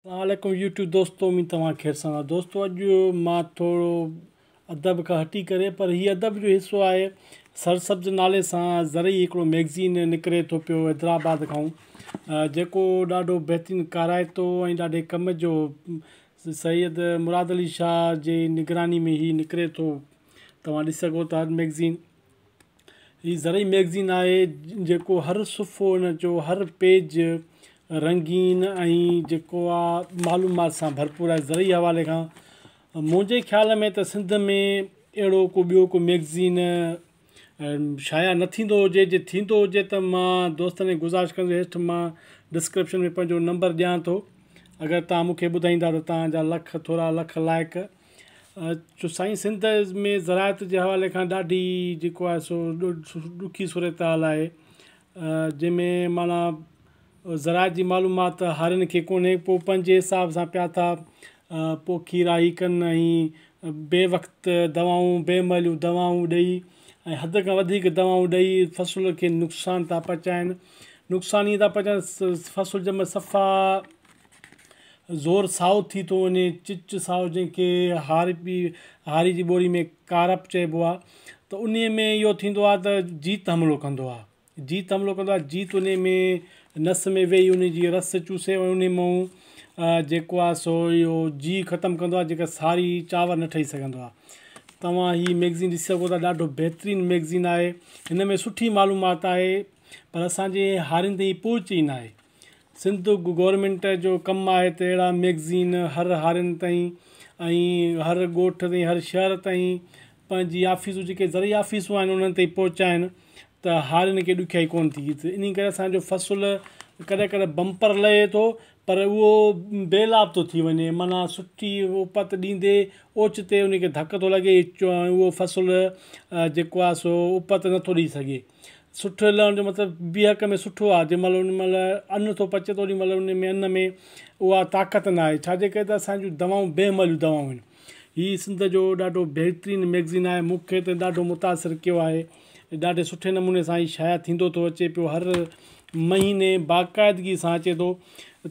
वालेकुम यूट्यूब दोस्तों, मी तव्हां ख़ैर सां दोस्तों। अॼु मां थोरो अदब खां हटी करे, पर हीअ अदब जो हिसो आहे। सरसब्ज़ नाले सां ज़रई हिकिड़ो मैगज़ीन निकिरे थो पियो हैदराबाद खां, जेको ॾाढो बहितरीनु काराइतो ऐं ॾाढे कम जो सैयद मुराद अली शाह जे निगरानी में ही निकिरे थो। तव्हां ॾिसी सघो था मैगज़ीन। हीअ ज़रई मैगज़ीन आहे जेको हर सुफ़ो हुन जो हर पेज रंगीन ऐं जेको आहे मालूमात सां भरपूर आहे। ज़रई हवाले खां मुंहिंजे ख़्याल में त सिंध में अहिड़ो को ॿियो को मैगज़ीन शाया न थींदो हुजे। जे थींदो हुजे त मां दोस्तनि खे गुज़ारिश कंदो हेठि मां डिस्क्रिप्शन में पंहिंजो नंबर ॾियां थो। अगरि तव्हां मूंखे ॿुधाईंदा त तव्हांजा थोरा लख लाइक़। जो साईं सिंध में ज़रायत जे हवाले खां ॾाढी जेको आहे सो ॾुखी सूरत हाल आहे, जंहिंमें माना ज़रायत जी मालूमात हारियुनि खे कोन्हे। पोइ पंहिंजे हिसाब सां पिया था पोखीराही कनि ऐं बे वक़्तु दवाऊं बेमहिलियूं दवाऊं ॾेई ऐं हद खां वधीक दवाऊं ॾेई फ़सुल खे नुक़सानु था पहुचाइनि। नुक़सानु ईअं था पहुचाइनि फ़सुलु जंहिंमें सफ़ा ज़ोर साओ थी थो वञे, चिच साओ जंहिंखे हारी जी ॿोली में कारप चइबो आहे। त उन में इहो थींदो आहे त जीत हमलो कंदो आहे। जीत उन में नस में वेही उन जी रस चूसे ऐं उन मां जेको आहे सो इहो जी ख़तमु कंदो आहे, जेका सारी चांवर न ठही सघंदो आहे। तव्हां हीअ मैगज़ीन ॾिसी सघो था, ॾाढो बहितरीनु मैगज़ीन आहे। हिन में सुठी मालूमात आहे, पर असांजे हारियुनि ताईं पहुची न आहे। सिंध गवर्नमेंट जो कमु आहे त अहिड़ा मैगज़ीन हर हारियुनि ताईं ऐं हर ॻोठ ताईं हर शहर ताईं पंहिंजी आफ़ीसूं जेके ज़रई आफ़ीसूं आहिनि उन्हनि ताईं पहुचाइनि त हारियुनि खे ॾुखियाई कोन्ह थी। त इन करे असांजो फ़सुलु कॾहिं कॾहिं बम्पर लहे थो, पर उहो बेलाब थो थी वञे। माना सुठी उपत ॾींदे ओचिते उनखे धकु थो लॻे, उहो फ़सुलु जेको आहे सो उपत नथो ॾेई सघे। सुठो लहण जो मतिलबु बीहक में सुठो आहे। जंहिं महिल उन महिल अन्न थो पचे थो, ओॾी महिल उन में अन्न में उहा ताक़त न आहे। छाजे करे त असांजूं दवाऊं बेमहिलियूं दवाऊं आहिनि। हीअ सिंध जो ॾाढो बहितरीनु मैगज़ीन आहे। मूंखे त ॾाढो मुतासिर कयो आहे। ॾाढे सुठे नमूने सां ही शाया थींदो थो अचे पियो। हर महीने बाक़ाइदगी सां अचे थो।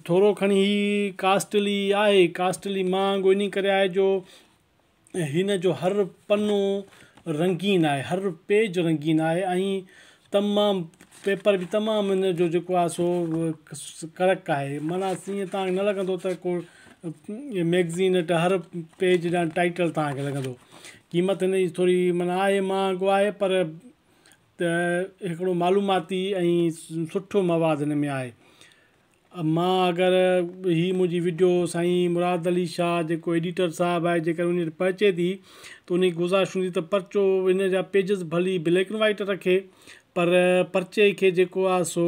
थोरो खणी ही कास्टली आहे, कास्टली महांगो इन करे आहे जो हिन जो हर पनो रंगीन आहे, हर पेज रंगीन आहे ऐं तमामु पेपर बि तमामु हिन जो जेको आहे सो कड़क आहे। माना ईअं तव्हांखे न लॻंदो त को मैगज़ीन त हर पेज जा टाइटल तव्हांखे लॻंदो। क़ीमत हिन जी थोरी माना आहे, महांगो आहे, पर त हिकिड़ो मालूमाती ऐं सुठो मवादु हिन में आहे। मां अगरि ही मुंहिंजी वीडियो साईं मुराद अली शाह जेको एडिटर साहिबु आहे, जेकर उन पहुचे थी त उन गुज़ारिश हूंदी त पर्चो हिन जा पेजिस भली ब्लैक एंड वाइट रखे, पर पर्चे खे जेको आहे सो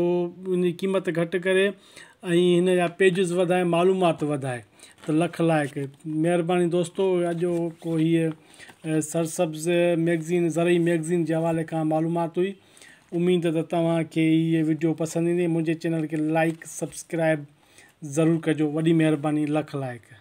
उन क़ीमत घटि करे ऐं हिन जा पेजिस वधाए, मालूमात वधाए त लख लाइक़। महिरबानी दोस्तो। अॼु को हीअ सरसब्ज़ मैगज़ीन ज़रई मैगज़ीन जे हवाले खां मालूमात हुई। उमेद त तव्हांखे हीअ वीडियो पसंदि ईंदी। मुंहिंजे चैनल खे लाइक सब्सक्राइब ज़रूरु कजो। वॾी महिरबानी, लख लाइक़।